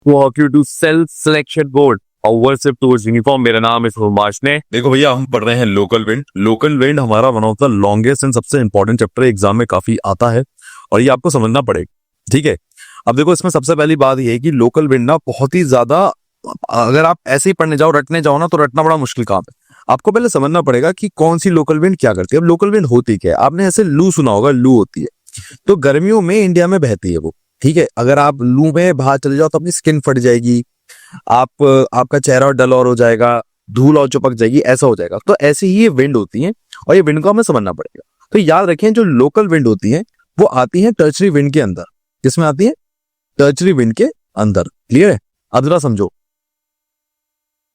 walk you to self-selection board और worship towards uniform। मेरा नाम है सुभाष ने। देखो भैया, हम पढ़ रहे हैं लोकल विंड। लोकल विंड हमारा one of the longest and सबसे इंपॉर्टेंट चैप्टर एग्जाम में काफी आता है और ये आपको समझना पड़ेगा, ठीक है। अब देखो, इसमें सबसे पहली बात ये है कि लोकल विंड ना बहुत ही ज्यादा, अगर आप ऐसे ही पढ़ने जाओ, रटने जाओ ना, तो रटना बड़ा मुश्किल काम है। आपको पहले समझना पड़ेगा कि कौन सी लोकल विंड क्या करती है। अब लोकल विंड होती क्या है, आपने ऐसे लू सुना होगा, लू होती है तो गर्मियों में इंडिया में बहती है वो, ठीक है। अगर आप लू में बाहर चले जाओ तो अपनी स्किन फट जाएगी, आपका चेहरा डल और हो जाएगा, धूल और चिपक जाएगी, ऐसा हो जाएगा। तो ऐसे ही ये विंड होती है और ये विंड को हमें समझना पड़ेगा। तो याद रखें, जो लोकल विंड होती है वो आती है टर्चरी विंड के अंदर। किसमें आती है? टर्चरी विंड के अंदर। क्लियर है? अब जरा समझो,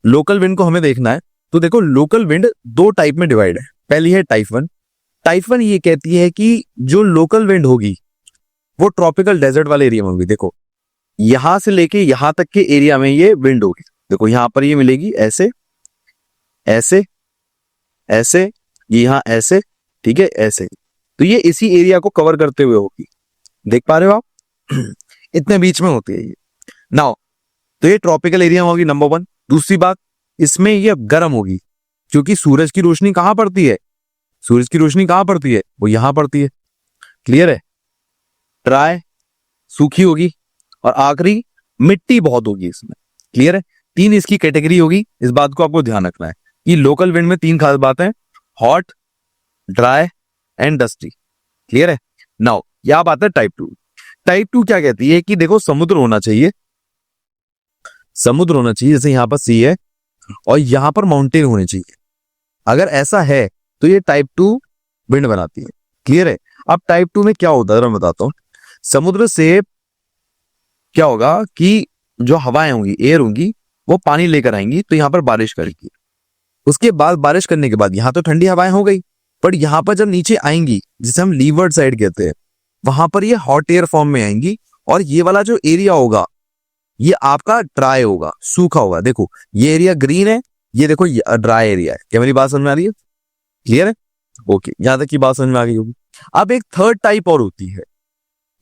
लोकल विंड को हमें देखना है तो देखो, लोकल विंड दो टाइप में डिवाइड है। पहली है टाइप वन। टाइप वन ये कहती है कि जो लोकल विंड होगी वो ट्रॉपिकल डेजर्ट वाले एरिया में होगी। देखो, यहां से लेके यहां तक के एरिया में ये विंड होगी। देखो, यहां पर ये मिलेगी ऐसे ऐसे ऐसे, ये यहां ऐसे, ठीक है, ऐसे। तो ये इसी एरिया को कवर करते हुए होगी। देख पा रहे हो आप? इतने बीच में होती है ये। नाउ, तो ये ट्रॉपिकल एरिया में होगी, नंबर वन। दूसरी बात, इसमें ये गर्म होगी क्योंकि सूरज की रोशनी कहां पड़ती है? सूरज की रोशनी कहां पड़ती है? वो यहां पड़ती है। क्लियर है? ड्राई, सूखी होगी, और आखिरी मिट्टी बहुत होगी इसमें। क्लियर है? तीन इसकी कैटेगरी होगी। इस बात को आपको ध्यान रखना है कि लोकल विंड में तीन खास बातें, hot, dry and dusty. Clear है? नाउ यह बात है टाइप टू। टाइप टू क्या कहती है कि देखो, समुद्र होना चाहिए, समुद्र होना चाहिए, जैसे यहां पर सी है और यहां पर माउंटेन होने चाहिए। अगर ऐसा है तो ये टाइप टू विंड बनाती है। क्लियर है? अब टाइप टू में क्या होता है मैं बताता हूं। समुद्र से क्या होगा कि जो हवाएं होंगी, एयर होंगी, वो पानी लेकर आएंगी तो यहां पर बारिश करेगी। उसके बाद बारिश करने के बाद यहां तो ठंडी हवाएं हो गई, पर यहां पर जब नीचे आएंगी, जिसे हम लीवर्ड साइड कहते हैं, वहां पर ये हॉट एयर फॉर्म में आएंगी और ये वाला जो एरिया होगा ये आपका ड्राई होगा, सूखा होगा। देखो, ये एरिया ग्रीन है, ये देखो ड्राई एरिया है। क्या मेरी बात समझ में आ रही है? क्लियर है? ओके, यहां तक की बात समझ में आ गई होगी। अब एक थर्ड टाइप और होती है,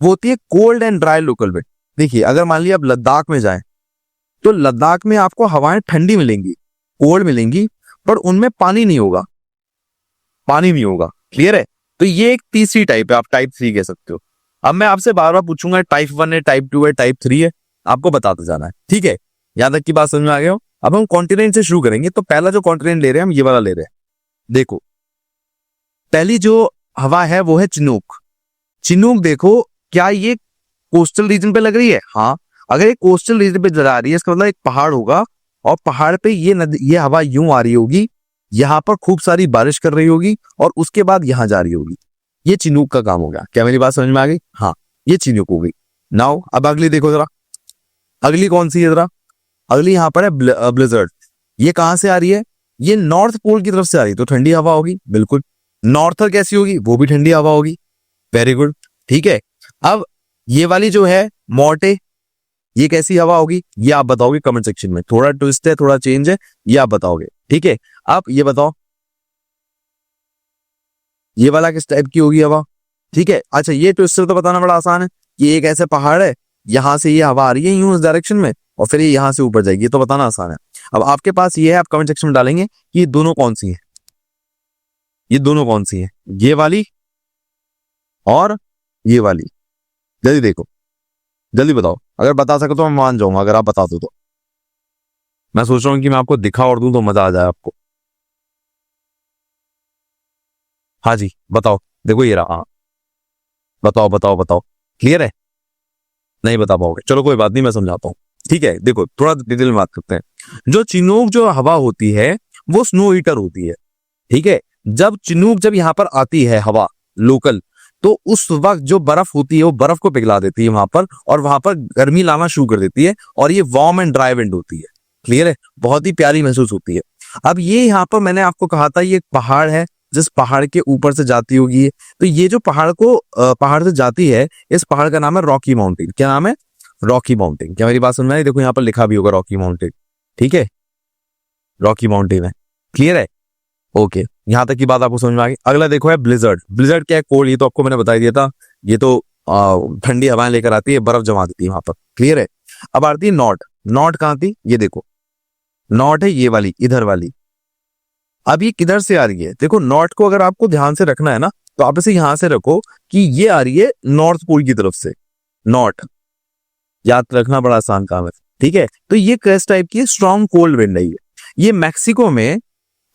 वो होती है cold and dry local wind. देखिए, अगर मान लिया आप लद्दाख में जाएं तो लद्दाख में आपको हवाएं ठंडी मिलेंगी, कोल्ड मिलेंगी, पर उनमें पानी नहीं होगा, पानी नहीं होगा। क्लियर है? तो ये एक तीसरी टाइप है, आप टाइप थ्री कह सकते हो। अब मैं आपसे बार बार पूछूंगा, टाइप वन है, टाइप टू है, टाइप थ्री है, आपको बताते जाना है, ठीक है। यहां तक की बात समझ में आ गया हो? अब हम कॉन्टिनेंट से शुरू करेंगे। तो पहला जो कॉन्टिनेंट ले रहे हैं हम, ये वाला ले रहे हैं। देखो, पहली जो हवा है वो है चिनूक। चिनूक देखो, क्या ये कोस्टल रीजन पे लग रही है? हाँ, अगर ये कोस्टल रीजन पे जा रही है, इसका मतलब एक पहाड़ होगा और पहाड़ पे ये हवा यूं आ रही होगी, यहां पर खूब सारी बारिश कर रही होगी और उसके बाद यहां जा रही होगी। ये चिनूक का काम हो गया। क्या मेरी बात समझ में आ गई? हाँ, ये चिनूक हो गई। नाउ अब अगली देखो जरा, अगली कौन सी है जरा? अगली यहां पर है ब्लिजर्ड। ये कहां से आ रही है? ये नॉर्थ पोल की तरफ से आ रही है, तो ठंडी हवा होगी। बिल्कुल। नॉर्थर कैसी होगी? वो भी ठंडी हवा होगी। वेरी गुड, ठीक है। अब ये वाली जो है मोर्टे, ये कैसी हवा होगी? ये आप बताओगे कमेंट सेक्शन में। थोड़ा ट्विस्ट है, थोड़ा चेंज है, ये आप बताओगे, ठीक है। अब ये बताओ, ये वाला किस टाइप की होगी हवा? ठीक है। अच्छा, ये ट्विस्ट तो बताना बड़ा आसान है। ये एक ऐसे पहाड़ है, यहां से ये हवा आ रही है यूं इस डायरेक्शन में और फिर ये यहां से ऊपर जाएगी, ये तो बताना आसान है। अब आपके पास ये है, आप कमेंट सेक्शन में डालेंगे कि ये दोनों कौन सी है, ये दोनों कौन सी है, ये वाली और ये वाली। जल्दी देखो, जल्दी बताओ। अगर बता सको तो मैं मान जाऊंगा, अगर आप बता दो तो। मैं सोच रहा हूं कि मैं आपको दिखा और दूं तो मजा आ जाए आपको। हाँ जी, बताओ। देखो ये रहा। हाँ, बताओ बताओ बताओ। क्लियर है? नहीं बता पाओगे, चलो कोई बात नहीं, मैं समझाता हूँ, ठीक है। देखो, थोड़ा डिटेल में बात करते हैं। जो चिनूक जो हवा होती है वो स्नो ईटर होती है, ठीक है। जब चिनूक जब यहाँ पर आती है हवा लोकल, तो उस वक्त जो बर्फ होती है वो बर्फ को पिघला देती है वहां पर, और वहां पर गर्मी लाना शुरू कर देती है, और ये वार्म एंड ड्राई विंड होती है। क्लियर है? बहुत ही प्यारी महसूस होती है। अब ये यहाँ पर मैंने आपको कहा था, ये एक पहाड़ है, जिस पहाड़ के ऊपर से जाती होगी। तो ये जो पहाड़ से जाती है, इस पहाड़ का नाम है रॉकी माउंटेन। क्या नाम है? Rocky mountain. क्या मेरी बात समझ में आई? देखो, यहाँ पर लिखा भी होगा रॉकी माउंटेन, ठीक है, रॉकी माउंटेन है। क्लियर है? ओके, यहां तक की बात आपको समझ में आ गई। अगला देखो है ब्लिजर्ड। ब्लिजर्ड क्या है? कोल्ड। ये तो आपको मैंने बता दिया था, ये तो ठंडी हवाएं लेकर आती है, बर्फ जमा देती है वहां पर। क्लियर है? अब आती है नॉर्थ। नॉर्थ कहाँ थी, ये देखो नॉर्थ है ये वाली, इधर वाली। अब ये किधर से आ रही है, देखो नॉर्थ को अगर आपको ध्यान से रखना है ना, तो आप इसे यहां से रखो कि ये आ रही है नॉर्थ पोल की तरफ से। नॉर्थ याद रखना बड़ा आसान काम है, ठीक है। तो ये किस टाइप की स्ट्रॉन्ग कोल्ड विंड है ये मैक्सिको में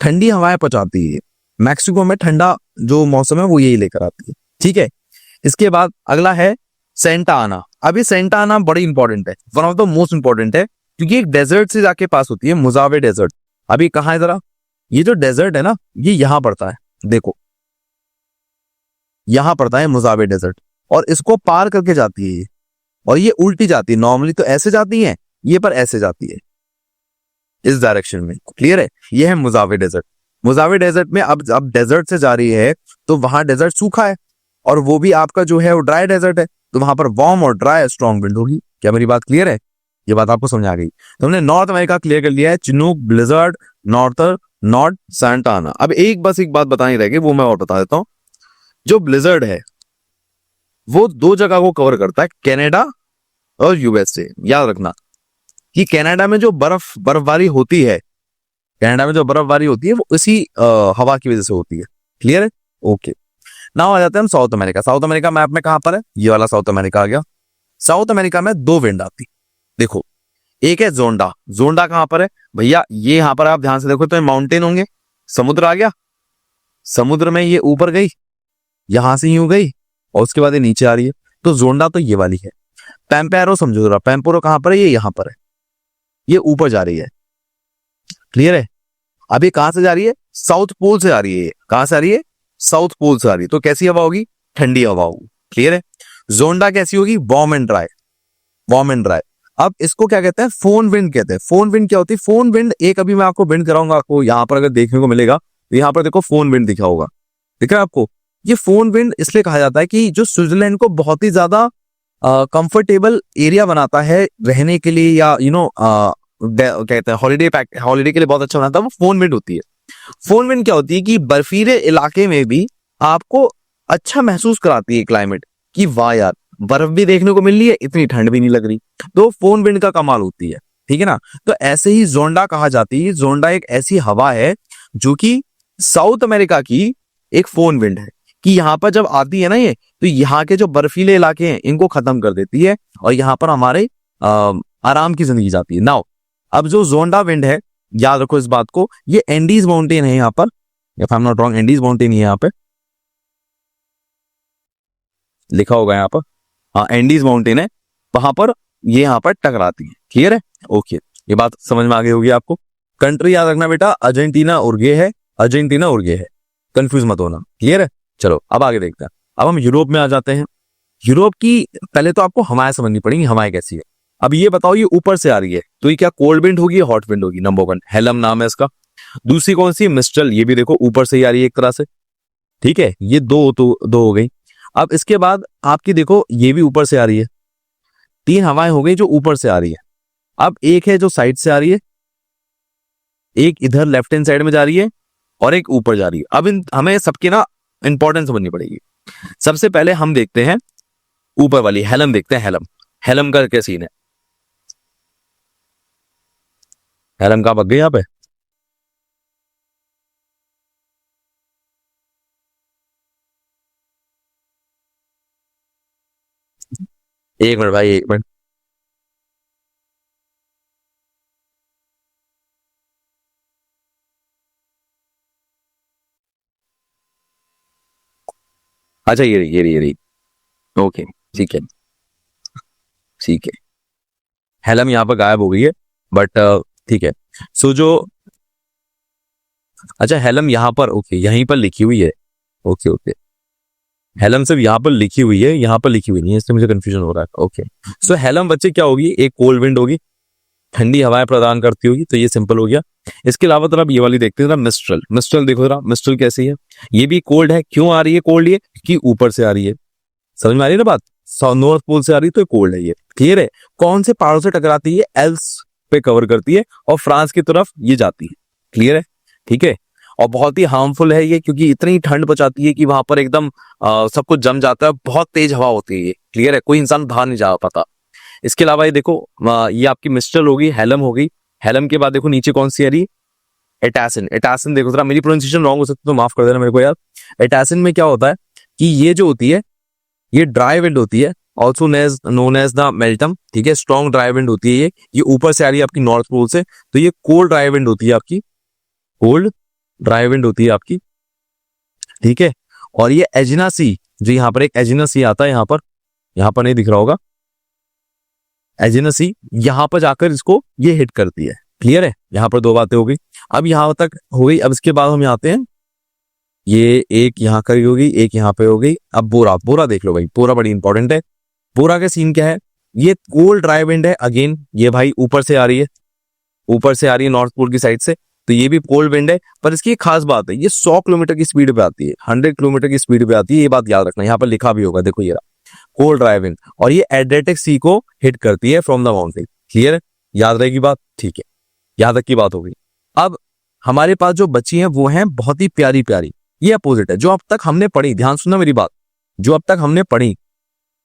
ठंडी हवाएं पहुंचाती है। मैक्सिको में ठंडा जो मौसम है वो यही लेकर आती है, ठीक है। इसके बाद अगला है सेंटा आना। अब ये सेंटा आना बड़ी इंपॉर्टेंट है, one of the most important है, क्योंकि एक डेजर्ट से जाके पास होती है, मुजावे डेजर्ट। अभी कहाँ है जरा, ये जो डेजर्ट है ना ये यहां पड़ता है, देखो यहां पड़ता है मुजावे डेजर्ट, और इसको पार करके जाती है ये, और ये उल्टी जाती है। नॉर्मली तो ऐसे जाती है, ये पर ऐसे जाती है इस डायरेक्शन में, क्लियर है। ये है मुजावे डेजर्ट। मुजावे डेजर्ट में अब डेजर्ट से जा रही है तो वहां डेजर्ट सूखा है, और वो भी आपका जो है वो ड्राई डेजर्ट है, तो वहां पर वार्म और ड्राई स्ट्रॉन्ग विंड होगी। क्या मेरी बात क्लियर है, ये बात आपको समझ आ गई। तो हमने नॉर्थ अमेरिका क्लियर कर लिया है, Chinook, blizzard, Northern, north, Santa आना। अब एक बात बतानी रहेगी, वो मैं और बता देता हूं। जो ब्लिजर्ड है वो दो जगह को कवर करता है, कनाडा और यूएसए। याद रखना कि कनाडा में जो बर्फबारी होती है, कनाडा में जो बर्फबारी होती है वो इसी हवा की वजह से होती है, क्लियर है, ओके। नाउ आ जाते हैं हम south America. South America map में कहां पर है, ये वाला साउथ अमेरिका आ गया। साउथ अमेरिका में दो विंड आती, देखो एक है जोंडा। जोंडा कहां पर है भैया, ये यहां पर आप ध्यान से देखो तो माउंटेन होंगे, समुद्र आ गया, समुद्र में ये ऊपर गई, यहां से यूं गई, और उसके बाद ये नीचे आ रही है, तो जोंडा तो ये वाली है। पैम्पेरो समझो जरा, पैम्पेरो कहां पर है, ये यहां पर है, ये ऊपर जा रही है, क्लियर है। अब ये कहां से जा रही है, साउथ पोल से आ रही है। ये कहां से आ रही है, साउथ पोल से आ रही है, तो कैसी हवा होगी, ठंडी हवा होगी, क्लियर है। जोंडा कैसी होगी, warm and dry, warm and dry. अब इसको क्या कहते हैं, फोन विंड कहते हैं। फोन विंड क्या होती है, फोन विंड एक अभी मैं आपको विंड कराऊंगा, आपको यहां पर अगर देखने को मिलेगा, तो यहां पर देखो फोन विंड दिखा होगा, दिख रहा है आपको। ये फोन विंड इसलिए कहा जाता है कि जो स्विट्जरलैंड को बहुत ही ज्यादा कंफर्टेबल एरिया बनाता है रहने के लिए, या कहते हैं हॉलीडे के लिए बहुत अच्छा बनाता है, वो फोन विंड होती है। फोन विंड क्या होती है कि बर्फीले इलाके में भी आपको अच्छा महसूस कराती है क्लाइमेट, कि वाह यार बर्फ भी देखने को मिल रही है, इतनी ठंड भी नहीं लग रही, तो फोन विंड का कमाल होती है, ठीक है ना। तो ऐसे ही जोंडा कहा जाती है। जोंडा एक ऐसी हवा है जो कि साउथ अमेरिका की एक फोन विंड है, कि यहाँ पर जब आती है ना ये, तो यहाँ के जो बर्फीले इलाके हैं इनको खत्म कर देती है, और यहाँ पर हमारे आराम की जिंदगी जाती है। नाउ अब जो जोंडा विंड है, याद रखो इस बात को, ये एंडीज माउंटेन है यहाँ पर, if I am not wrong, Andes mountain ही यहाँ पे लिखा होगा, यहाँ पर हाँ एंडीज माउंटेन है, वहां पर ये यहाँ पर टकराती है, क्लियर है, ओके। ये बात समझ में आ गई होगी आपको। कंट्री याद रखना बेटा, अर्जेंटीना उरुग्वे है, अर्जेंटीना उरुग्वे है, कंफ्यूज मत होना, क्लियर है। चलो अब आगे देखते हैं। अब हम यूरोप में आ जाते हैं। यूरोप की पहले तो आपको हवाएं समझनी पड़ेंगी, हवाएं कैसी है। अब ये बताओ, ये ऊपर से आ रही है तो ये क्या कोल्ड विंड होगी या हॉट विंड होगी। नंबर 1 हेलम नाम है इसका। दूसरी कौन सी, मिस्ट्रल, ये भी देखो ऊपर से ही आ रही है एक तरह से, ठीक है। ये दो हो गई। अब इसके बाद आपकी देखो ये भी ऊपर से आ रही है, 3 हवाएं हो गई जो ऊपर से आ रही है। अब एक है जो साइड से आ रही है, एक इधर लेफ्ट हैंड साइड में जा रही है, और एक ऊपर जा रही है। अब हमें सबकी ना इंपॉर्टेंस समझनी पड़ेगी। सबसे पहले हम देखते हैं ऊपर वाली हेलम, देखते हैं हेलम। हेलम का क्या सीन है, हेलम कहां भाग गई यहाँ पे, एक मिनट भाई, एक मिनट। अच्छा ये रही, ओके, ठीक है, ठीक है। हेलम यहाँ पर गायब हो गई है, बट ठीक है। सो जो अच्छा हेलम यहाँ पर, ओके यहीं पर लिखी हुई है, ओके ओके। हेलम सिर्फ यहाँ पर लिखी हुई है, यहाँ पर लिखी हुई नहीं है, इससे मुझे कंफ्यूजन हो रहा है, ओके। सो हेलम बच्चे क्या होगी, एक कोल्ड विंड होगी, ठंडी हवाएं प्रदान करती होगी, तो ये सिंपल हो गया। इसके अलावा जरा ये वाली देखते हैं, मिस्ट्रल। मिस्ट्रल देखो जरा, मिस्ट्रल कैसी है, ये भी कोल्ड है। क्यों आ रही है कोल्ड, ये कि ऊपर से आ रही है, समझ में आ रही है ना बात, नॉर्थ पोल से आ रही है तो कोल्ड है ये, क्लियर है। कौन से पहाड़ों से टकराती है, एल्प्स पे कवर करती है, और फ्रांस की तरफ ये जाती है, क्लियर है, ठीक है। और बहुत ही हार्मफुल है ये, क्योंकि इतनी ठंड पहुंचाती है कि वहां पर एकदम सब कुछ जम जाता है, बहुत तेज हवा होती है ये, क्लियर है, कोई इंसान बाहर नहीं जा पाता। इसके अलावा ये देखो ये आपकी मिस्ट्रल होगी, हेलम होगी। हेलम के बाद देखो नीचे कौन सी आ रही है, एटासिन। एटासिन देखो जरा, मेरी प्रोनाउंसिएशन रॉन्ग हो सकती है तो माफ कर देना मेरे को यार। एटासिन में क्या होता है कि ये जो होती है ये ड्राई विंड होती है, ऑल्सो नोन एज द मेल्टम। ठीक है, स्ट्रॉन्ग ड्राई विंड होती है ये ऊपर से आ रही है आपकी नॉर्थ पोल से, तो ये कोल्ड ड्राई विंड होती है आपकी, कोल्ड ड्राई विंड होती है आपकी। ठीक है, और ये एजिना सी, जो यहाँ पर एक एजिना सी आता है, यहाँ पर नहीं दिख रहा होगा, एजिना सी यहाँ पर जाकर इसको ये हिट करती है। क्लियर है, यहाँ पर दो बातें हो गई। अब यहाँ तक हो गई। अब इसके बाद हम आते हैं, ये एक यहाँ करी होगी, एक यहाँ पे हो गई। अब बोरा, बोरा देख लो भाई, बोरा बड़ी इंपॉर्टेंट है। बोरा का सीन क्या है, ये कोल्ड ड्राई विंड है अगेन, ये भाई ऊपर से आ रही है, ऊपर से आ रही है नॉर्थ पोल की साइड से, तो ये भी कोल्ड विंड है। पर इसकी एक खास बात है, ये 100 किलोमीटर की स्पीड पे आती है, 100 किलोमीटर की स्पीड पे आती है, ये बात याद रखना। यहाँ पर लिखा भी होगा, देखो ये कोल्ड ड्राई विंड, और ये एड्रियाटिक सी को हिट करती है फ्रॉम द माउंटेन। क्लियर है, याद रहेगी बात, ठीक है, याद तक की बात हो गई। अब हमारे पास जो बची है वो है बहुत ही प्यारी प्यारी, ये अपोजिट है जो अब तक हमने पढ़ी। ध्यान सुनना मेरी बात, जो अब तक हमने पढ़ी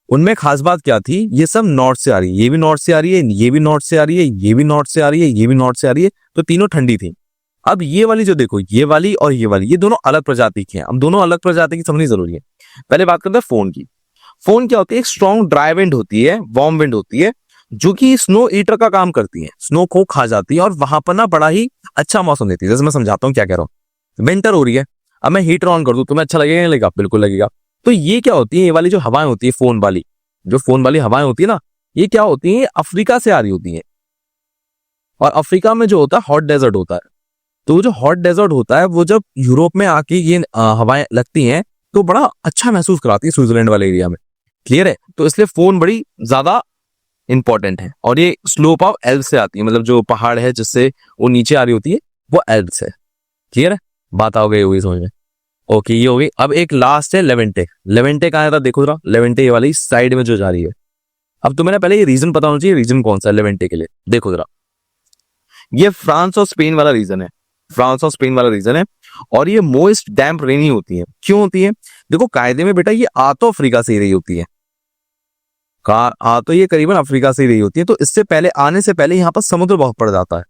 उनमें खास बात क्या थी, ये सब नॉर्थ से आ रही है, ये भी नॉर्थ से आ रही है, ये भी नॉर्थ से आ रही है, ये भी नॉर्थ से आ रही है, ये भी नॉर्थ से आ रही है, तो तीनों ठंडी थी। अब ये वाली जो देखो, ये वाली और ये वाली, ये दोनों अलग प्रजाति की हैं। अब दोनों अलग प्रजाति की समझनी जरूरी है। पहले बात करते हैं फोन की। फोन क्या होती है, एक स्ट्रॉन्ग ड्राई विंड होती है, वार्म विंड होती है, जो कि स्नो ईटर का काम करती है, स्नो को खा जाती है और वहां पर ना बड़ा ही अच्छा मौसम देती है। जैसे मैं समझाता हूँ क्या कह रहा हूँ। विंटर हो रही है, अब मैं हीटर ऑन कर दूं तुम्हें अच्छा लगेगा, नहीं लगेगा? बिल्कुल लगेगा। तो ये क्या होती है, ये वाली जो हवाएं होती है, फोन वाली, जो फोन वाली हवाएं होती है ना, ये क्या होती है, अफ्रीका से आ रही होती है। और अफ्रीका में जो होता है हॉट डेजर्ट होता है, तो जो हॉट डेजर्ट होता है वो जब यूरोप में आके ये हवाएं लगती हैं तो बड़ा अच्छा महसूस कराती है स्विट्जरलैंड वाले एरिया में। क्लियर है, तो इसलिए फोन बड़ी ज्यादा इंपॉर्टेंट है। और ये स्लोप ऑफ एल्प्स से आती है, मतलब जो पहाड़ है जिससे वो नीचे आ रही होती है वो एल्प्स है। क्लियर है, बात आ गई होगी समझ में। ओके, ये हो गई। अब एक लास्ट है लेवेंटे। लेवेंटे कहाँ था देखो जरा, लेवेंटे ये वाली साइड में जो जा रही है। अब तुम्हें पहले ये रीजन पता होना चाहिए, रीजन कौन सा है लेवेंटे के लिए। देखो जरा, ये फ्रांस और स्पेन वाला रीजन है, फ्रांस और स्पेन वाला रीजन है। और ये मोइस्ट डैम्प रेनी होती है। क्यों होती है, देखो कायदे में बेटा ये आ तो अफ्रीका से ही रही होती है, आ तो ये करीबन अफ्रीका से ही रही होती है, तो इससे पहले आने से पहले यहाँ पर समुद्र बहुत पड़ जाता है,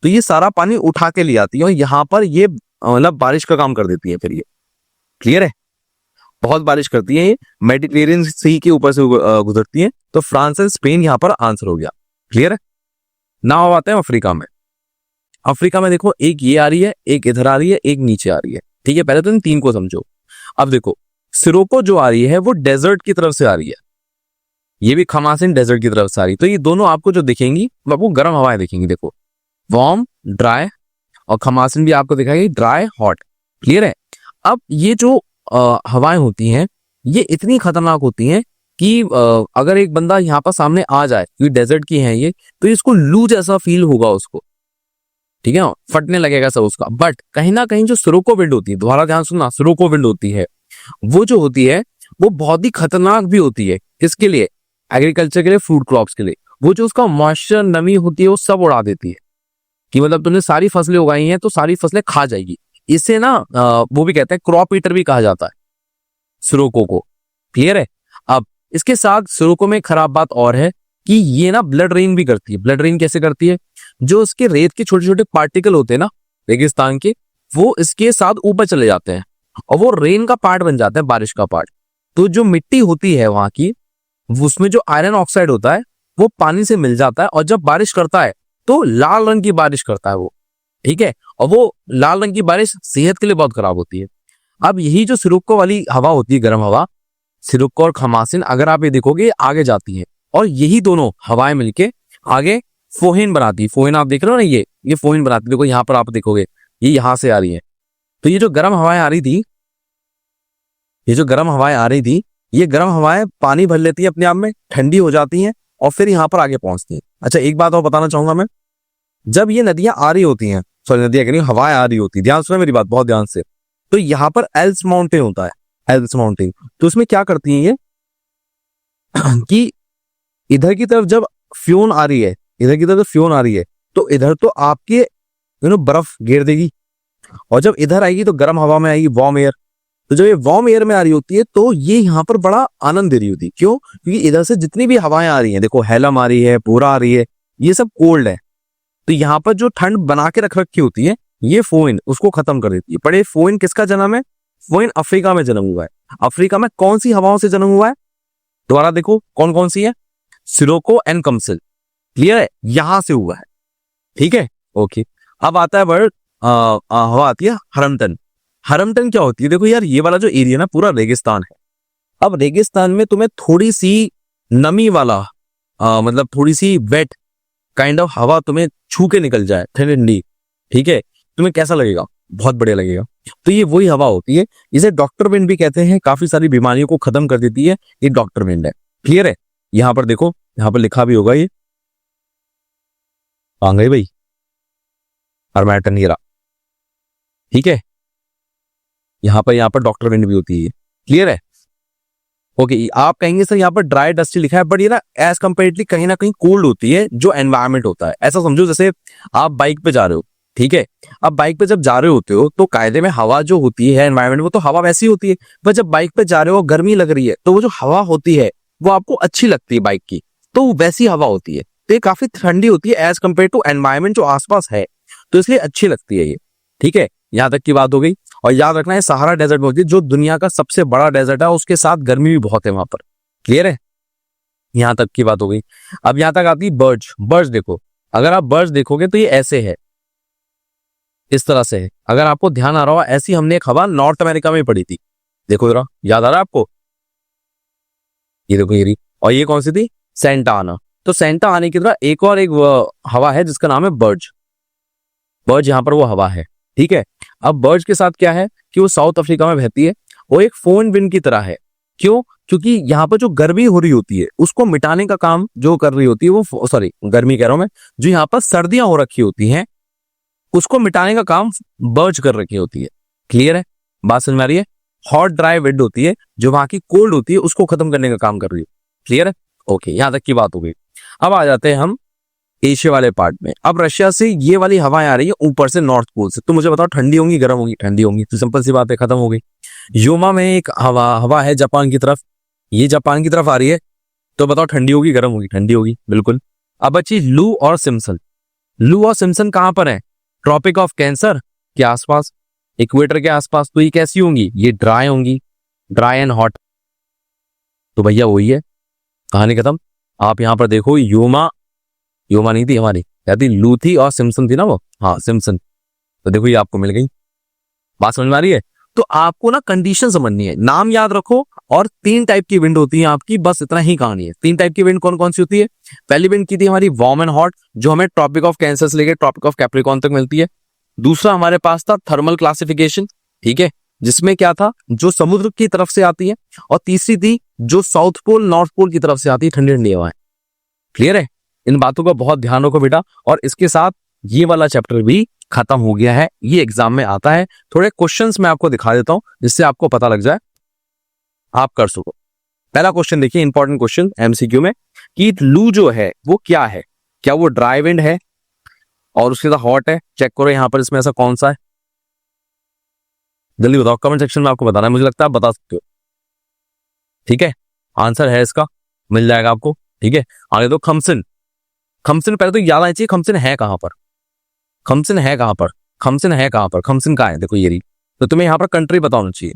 तो ये सारा पानी उठा के ले आती है और यहाँ पर ये मतलब बारिश का काम कर देती है फिर ये। क्लियर है, बहुत बारिश करती है ये, मेडिटेरियन सी के ऊपर से गुजरती है। तो फ्रांस एंड स्पेन यहाँ पर आंसर हो गया। क्लियर है, नाउ आते हैं अफ्रीका में। अफ्रीका में देखो, एक ये आ रही है, एक इधर आ रही है, एक नीचे आ रही है। ठीक है, पहले तो इन तीन को समझो। अब देखो, सिरोको जो आ रही है वो डेजर्ट की तरफ से आ रही है, ये भी खमासिन डेजर्ट की तरफ से आ रही है। तो ये दोनों आपको जो दिखेंगी वो आपको गर्म हवाएं दिखेंगी। देखो, वार्म ड्राई, और खमासिन भी आपको दिखाएगी ड्राई हॉट। क्लियर है, अब ये जो हवाएं होती हैं ये इतनी खतरनाक होती हैं कि अगर एक बंदा यहाँ पर सामने आ जाए, क्योंकि डेजर्ट की है ये, तो इसको लू जैसा फील होगा उसको। ठीक है, फटने लगेगा सब उसका। बट कहीं ना कहीं जो सिरोको विंड होती है, दोबारा ध्यान सुनना, सिरोको विंड होती है वो जो होती है वो बहुत ही खतरनाक भी होती है। किसके लिए, एग्रीकल्चर के लिए, फ्रूट क्रॉप्स के लिए। वो जो उसका मॉइस्चर, नमी होती है वो सब उड़ा देती है, कि मतलब तुमने सारी फसलें उगाई हैं तो सारी फसलें खा जाएगी। इसे ना वो भी कहते हैं क्रॉप ईटर भी कहा जाता है सिरोको को। क्लियर है, अब इसके साथ सिरोको में खराब बात और है कि ये ना ब्लड रेन भी करती है। ब्लड रेन कैसे करती है, जो उसके रेत के छोटे छोटे पार्टिकल होते हैं ना रेगिस्तान के, वो इसके साथ ऊपर चले जाते हैं और वो रेन का पार्ट बन जाता है, बारिश का पार्ट। तो जो मिट्टी होती है वहां की, उसमें जो आयरन ऑक्साइड होता है वो पानी से मिल जाता है, और जब बारिश करता है तो लाल रंग की बारिश करता है वो। ठीक है, और वो लाल रंग की बारिश सेहत के लिए बहुत खराब होती है। अब यही जो सिरोको वाली हवा होती है, गर्म हवा, सिरोको और खमासिन, अगर आप ये देखोगे आगे जाती है, और यही दोनों हवाएं मिलके आगे फोहिन बनाती है। फोहिन आप देख रहे हो ना, ये फोहिन बनाती है। देखो यहाँ पर आप देखोगे ये यहाँ से आ रही है। तो ये जो गर्म हवाएं आ रही थी, ये जो गर्म हवाएं आ रही थी, ये गर्म हवाएं पानी भर लेती है अपने आप में, ठंडी हो जाती हैं और फिर यहाँ पर आगे पहुंचती हैं। अच्छा, एक बात और बताना चाहूंगा मैं, जब ये नदियां आ रही होती हैं, सॉरी नदियां कह रही हूं, हवाएं आ रही होती है, ध्यान सुना मेरी बात बहुत ध्यान से, तो यहाँ पर एल्प्स माउंटेन होता है, एल्प्स माउंटेन। तो उसमें क्या करती हैं ये कि इधर की तरफ जब फ्यून आ रही है, इधर की तरफ फ्यून आ रही है, तो इधर तो आपके बर्फ घेर देगी, और जब इधर आएगी तो गर्म हवा में आएगी, वार्म एयर, तो जब ये वार्म एयर में आ रही होती है तो ये यहाँ पर बड़ा आनंद दे रही होती है। क्यों? क्योंकि इधर से जितनी भी हवाएं आ रही हैं, देखो हेलम आ रही है, पूरा आ रही है, ये सब कोल्ड है। तो यहाँ पर जो ठंड बना के रख रखी होती है ये फोइन उसको खत्म कर देती है। पर ये फोइन किसका जन्म है? फोइन अफ्रीका में जन्म हुआ है। अफ्रीका में कौन सी हवाओं से जन्म हुआ है? दोबारा देखो कौन कौन सी है, सिरोको एंड कमसिल। क्लियर है? यहां से हुआ है। ठीक है, ओके। अब आता है वर्ड, हवा आती है हरमटन। हरमटन क्या होती है? देखो यार, ये वाला जो एरिया ना पूरा रेगिस्तान है। अब रेगिस्तान में तुम्हें थोड़ी सी नमी वाला मतलब थोड़ी सी वेट काइंड ऑफ हवा तुम्हें छू के निकल जाए, ठंडी, ठीक है, तुम्हें कैसा लगेगा? बहुत बढ़िया लगेगा। तो ये वही हवा होती है, इसे डॉक्टर विंड भी कहते हैं। काफी सारी बीमारियों को खत्म कर देती है, ये डॉक्टर विंड है। क्लियर है? यहां पर देखो, यहां पर लिखा भी होगा, ये आ गई भाई हरमैटन हीरा। ठीक है, यहां पर डॉक्टर विंड भी होती है। क्लियर है? ओके। आप कहेंगे सर यहाँ पर ड्राई डस्टी लिखा है, बट ये ना एज कंपेरेटली कहीं ना कहीं कोल्ड होती है जो एनवायरमेंट होता है। ऐसा समझो जैसे आप बाइक पे जा रहे हो, ठीक है, अब बाइक पे जब जा रहे होते हो तो कायदे में हवा जो होती है एनवायरमेंट, वो तो हवा वैसी होती है। पर जब बाइक पे जा रहे हो, गर्मी लग रही है, तो वो जो हवा होती है वो आपको अच्छी लगती है बाइक की, तो वो वैसी हवा होती है। तो ये काफी ठंडी होती है एज कम्पेयर टू एनवायरमेंट जो आसपास है, तो इसलिए अच्छी लगती है ये। ठीक है, यहां तक की बात हो गई। और याद रखना है सहारा डेजर्ट होती है जो दुनिया का सबसे बड़ा डेजर्ट है, उसके साथ गर्मी भी बहुत है वहां पर। क्लियर है? यहां तक की बात हो गई। अब यहां तक आती है बर्ड्स। बर्ड्स देखो, अगर आप बर्ड्स देखोगे तो ये ऐसे है, इस तरह से है। अगर आपको ध्यान आ रहा हो, ऐसी हमने एक हवा नॉर्थ अमेरिका में पड़ी थी। देखो जरा, याद आ रहा है आपको? ये देखो ये रही। और ये कौन सी थी? सेंटा आना। तो सेंटा आने की तरह एक और एक हवा है जिसका नाम है बर्ज। बर्ज यहाँ पर वो हवा है। ठीक है, अब बर्ज के साथ क्या है कि वो साउथ अफ्रीका में बहती है। वो एक फोन विंड की तरह है। क्यों? क्योंकि यहाँ पर जो गर्मी हो रही होती है उसको मिटाने का काम जो कर रही होती है वो, सॉरी गर्मी कह रहा हूं मैं, जो यहाँ पर सर्दियां हो रखी होती हैं उसको मिटाने का काम बर्ज कर रखी होती है। क्लियर है? बात समझ में आ रही है? हॉट ड्राई विंड होती है जो वहां की कोल्ड होती है उसको खत्म करने का काम कर रही है। क्लियर है? ओके, यहां तक की बात हो गई। अब आ जाते हैं हम एशिया वाले पार्ट में। अब रशिया से ये वाली हवाएं आ रही है ऊपर से, नॉर्थ पोल से। तो मुझे बताओ ठंडी होंगी गर्म होंगी? ठंडी होंगी। तो सिंपल सी बात है, खत्म हो गई। योमा में एक हवा है जापान की तरफ, ये जापान की तरफ आ रही है। तो बताओ ठंडी होगी गर्म होगी? ठंडी होगी, बिल्कुल। अब बची लू और सिम्सन। लू और सिम्सन कहां पर है? ट्रॉपिक ऑफ कैंसर के आसपास, इक्वेटर के आसपास। तो ये कैसी होंगी? ये ड्राई होंगी, ड्राई एंड हॉट। तो भैया वही है, कहानी खत्म। आप यहां पर देखो, योमा नहीं थी हमारी, क्या थी? लू थी और सिम्सन थी ना वो, हाँ सिम्सन। तो देखो ये आपको मिल गई। बात समझ में आ रही है? तो आपको ना कंडीशन समझनी है, नाम याद रखो। और 3 टाइप की विंड होती है आपकी, बस इतना ही कहानी है। 3 टाइप की विंड कौन कौन सी होती है? पहली विंड की थी हमारी वार्म एंड हॉट, जो हमें ट्रॉपिक ऑफ कैंसर से लेकर ट्रॉपिक ऑफ कैप्रिकॉर्न तक मिलती है। दूसरा हमारे पास था थर्मल क्लासिफिकेशन, ठीक है, जिसमें क्या था? जो समुद्र की तरफ से आती है। और तीसरी थी जो साउथ पोल नॉर्थ पोल की तरफ से आती है, ठंडी ठंडी हवाएं। क्लियर है? इन बातों का बहुत ध्यान रखो बेटा। और इसके साथ ये वाला चैप्टर भी खत्म हो गया है, ये एग्जाम में आता है। थोड़े क्वेश्चंस मैं आपको दिखा देता हूं जिससे आपको पता लग जाए, आप कर सको। पहला क्वेश्चन देखिए, इंपॉर्टेंट क्वेश्चन एमसीक्यू में, कि लू जो है वो क्या है? क्या वो ड्राई विंड है और उसके साथ हॉट है? चेक करो यहां पर, इसमें ऐसा कौन सा है? जल्दी बताओ, कमेंट सेक्शन में आपको बताना है, मुझे लगता है आप बता सकते हो। ठीक है, आंसर है इसका, मिल जाएगा आपको। ठीक है, आगे दो खमसिन। खमसिन पहले तो याद आना चाहिए, खमसिन है कहां पर? खमसिन है कहां पर? खमसिन है कहां पर? खमसिन कहां है? देखो ये रही। तो तुम्हें यहां पर कंट्री पता होना चाहिए।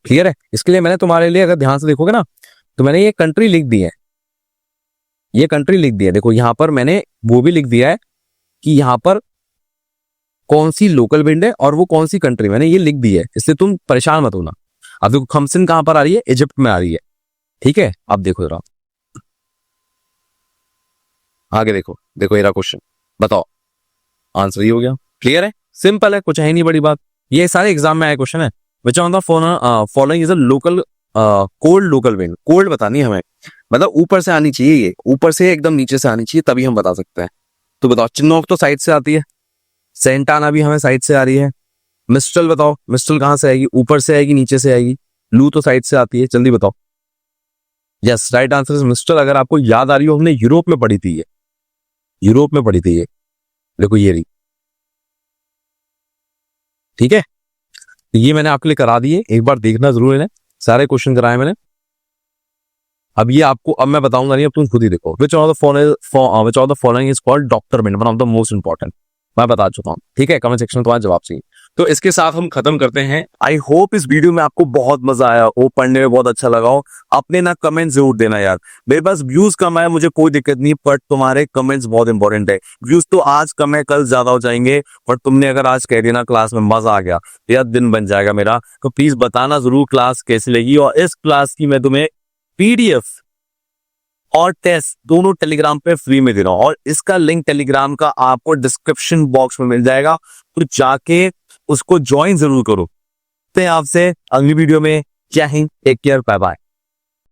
क्लियर है? इसके लिए मैंने तुम्हारे लिए, अगर ध्यान से देखोगे ना, तो मैंने ये कंट्री लिख दी है, ये कंट्री लिख दी है। देखो यहां पर मैंने वो भी लिख दिया है कि यहां पर कौन सी लोकल विंड है और वो कौन सी कंट्री, मैंने ये लिख दी है, इसलिए तुम परेशान मत होना। अब देखो खमसिन कहां पर आ रही है? इजिप्ट में आ रही है। ठीक है, अब देखो जरा आगे, देखो देखो ये रहा क्वेश्चन, बताओ आंसर ये हो गया। क्लियर है? सिंपल है, कुछ है नहीं बड़ी बात। ये सारे एग्जाम में आए क्वेश्चन है। Which on the following is a local cold local wind. Cold बतानी है हमें, मतलब ऊपर से आनी चाहिए, ये ऊपर से एकदम नीचे से आनी चाहिए, तभी हम बता सकते हैं। तो बताओ, चिन्नोक तो साइड से आती है, सेंटाना भी हमें साइड से आ रही है। मिस्ट्रल बताओ, मिस्ट्रल कहां से आएगी? ऊपर से आएगी नीचे से आएगी? लू तो साइड से आती है, जल्दी बताओ। Yes, right answer is mistral. अगर आपको याद आ रही हो, हमने यूरोप में पढ़ी थी ये, यूरोप में पढ़ी थी ये। देखो ये रही। ठीक है, तो ये मैंने आपके लिए करा दिए, एक बार देखना जरूर है, सारे क्वेश्चन कराए मैंने। अब ये आपको अब मैं बताऊंगा नहीं, अब तुम खुद ही देखो। Which of the following is called doctor bind, one of the most important, मैं बता चुका हूँ, ठीक है। कमेंट सेक्शन में तुम्हारा जवाब चाहिए। तो इसके साथ हम खत्म करते हैं। आई होप इस वीडियो में आपको बहुत मजा आया हो, पढ़ने में बहुत अच्छा लगा हो। अपने ना कमेंट जरूर देना यार, मेरे पास व्यूज कम है, मुझे कोई दिक्कत नहीं, बट तुम्हारे कमेंट्स बहुत इंपॉर्टेंट है। व्यूज तो आज कम है, कल ज्यादा हो जाएंगे, बट तुमने अगर आज कह दिया ना क्लास में मजा आ गया, तो यार दिन बन जाएगा मेरा। तो प्लीज बताना जरूर क्लास कैसी लगी। और इस क्लास की मैं तुम्हें पीडीएफ और टेस्ट दोनों टेलीग्राम पे फ्री में दे रहा हूं, और इसका लिंक टेलीग्राम का आपको डिस्क्रिप्शन बॉक्स में मिल जाएगा, तो जाके उसको ज्वाइन जरूर करो। तो आपसे अगली वीडियो में, जय Hind, take care, bye bye.